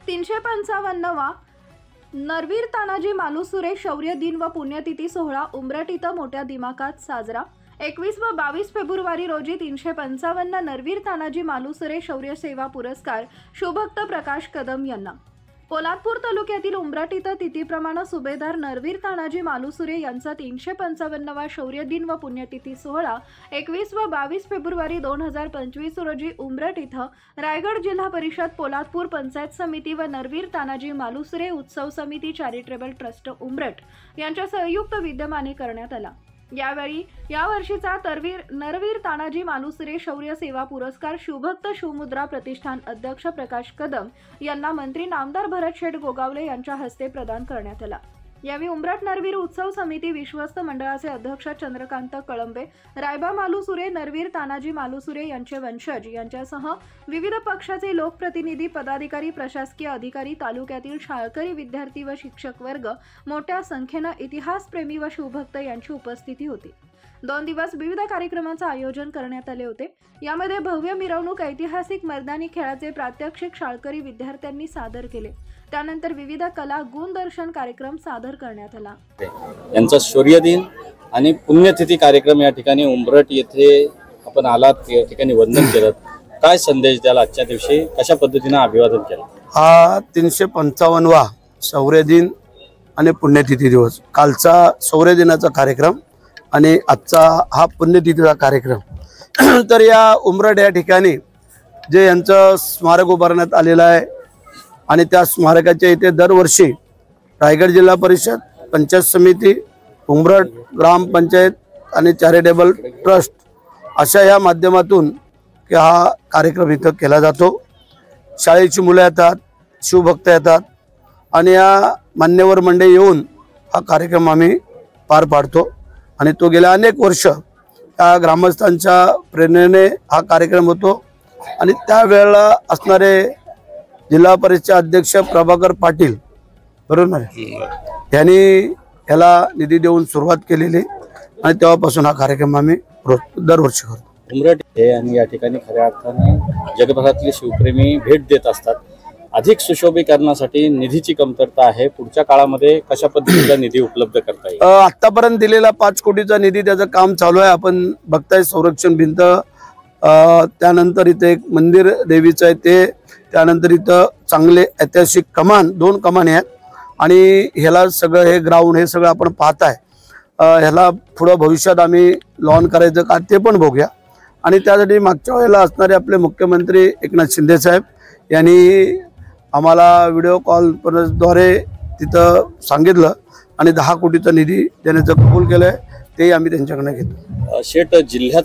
355वा नरवीर तानाजी मालुसरे शौर्य दिन व पुण्यतिथी सोहळा उंबरठ इथं मोठ्या दिमाखात साजरा। 21 व 22 फेब्रुवारी रोजी 355 नरवीर तानाजी मालुसरे शौर्य सेवा पुरस्कार शुभभक्त प्रकाश कदम यांना। पोलादपूर तालुक्यातील उंबरठ इथं तिथीप्रमाणे सुभेदार नरवीर तानाजी मालुसरे यांचा 355वा शौर्य दिन व पुण्यतिथी सोहळा 21 व 22 फेब्रुवारी 2025 रोजी उंबरठ इथं रायगड जिल्हा परिषद पोलादपूर पंचायत समिती व नरवीर तानाजी मालुसरे उत्सव समिती चॅरिटेबल ट्रस्ट उंबरठ यांच्या संयुक्त विद्यमाने करण्यात आला। यावेळी या वर्षीचा नरवीर तानाजी मालुसरे शौर्य सेवा पुरस्कार शुभभक्त शिवमुद्रा प्रतिष्ठान अध्यक्ष प्रकाश कदम यांना मंत्री नामदार भरत शेठ गोगावले यांच्या हस्ते प्रदान करण्यात आला। यावेळी उंबरठ नरवीर उत्सव समिती विश्वस्त मंडळाचे अध्यक्ष चंद्रकांत कळंबे, रायबा मालुसरे, नरवीर तानाजी मालुसरे यांचे वंशज यांच्यासह विविध पक्षाचे लोकप्रतिनिधी, पदाधिकारी, प्रशासकीय अधिकारी, तालुक्यातील शाळकरी विद्यार्थी व शिक्षक वर्ग मोठ्या संख्येने इतिहासप्रेमी व शिवभक्त यांची उपस्थिती होती। 2 दिवस विविध कार्यक्रमांचे आयोजन करण्यात आले होते। यामध्ये भव्य मिरवणूक, ऐतिहासिक मैदानी खेळाचे प्रात्यक्षिक शाळकरी विद्यार्थ्यांनी सादर केले। त्यानंतर विविध कला गुणदर्शन कार्यक्रम सादर करण्यात आला। यांचा शौर्य दिन आणि पुण्यतिथी कार्यक्रम या ठिकाणी उंबरठ येथे आपण आलात, या ठिकाणी वंदन केलं। काय संदेश द्याल आजच्या दिवशी, कशा पद्धतीने अभिवादन केलं? हा 355वा शौर्य दिन आणि पुण्यतिथी दिवस, कालचा शौर्य दिनाचा कार्यक्रम आणि आजचा हा पुण्यतिथीचा कार्यक्रम। तर या उंबरठ या ठिकाणी जे यांचं स्मारक उभारण्यात आलेलं आहे आणि त्या स्मारकाच्या इथे दरवर्षी रायगड जिल्हा परिषद पंचायत समिती, उंबरठ ग्रामपंचायत आणि चॅरिटेबल ट्रस्ट अशा या माध्यमातून हा कार्यक्रम इथं केला जातो। शाळेची मुलं येतात, शिवभक्त येतात आणि या मान्यवर मंडळी येऊन हा कार्यक्रम आम्ही पार पाडतो आणि तो गेल्या अनेक वर्ष त्या ग्रामस्थांच्या प्रेरणेने हा कार्यक्रम होतो आणि त्यावेळेला असणारे जिल्हा परिषद अध्यक्ष प्रभाकर पाटील बरोबर यांनी याला निधी देऊन सुरुवात केलेली आणि तेव्हापासून हा कार्यक्रम आम्ही दरवर्षी करतो। उंबरठ हे आणि या ठिकाणी खऱ्या अर्थाने जगभरातले शिवप्रेमी भेट देत असतात। अधिक सुशोभीकरणासाठी निधीची कमतरता आहे, पुढच्या काळामध्ये कशा पद्धतीचा निधी उपलब्ध करता येईल? आतापर्यंत दिलेला 5 कोटीचा निधी त्याचं काम चालू आहे। आपण बघताय संरक्षण भिंत, त्यानंतर इथे एक मंदिर देवीचं आहे ते, त्यानंतर इथं चांगले ऐतिहासिक कमान 2 कमान आहेत आणि ह्याला सगळं हे ग्राउंड हे सगळं आपण पाहताय। ह्याला पुढे भविष्यात आम्ही लॉन करायचं का ते पण बघूया आणि त्यासाठी मागच्या वेळेला असणारे आपले मुख्यमंत्री एकनाथ शिंदे साहेब यांनी आम्हाला व्हिडिओ कॉन्फरन्सद्वारे तिथं सांगितलं आणि 10 कोटीचा निधी देण्याचं कबूल केलंय, ते आम्ही त्यांच्याकडे घेतो। शेठ, जिल्ह्यात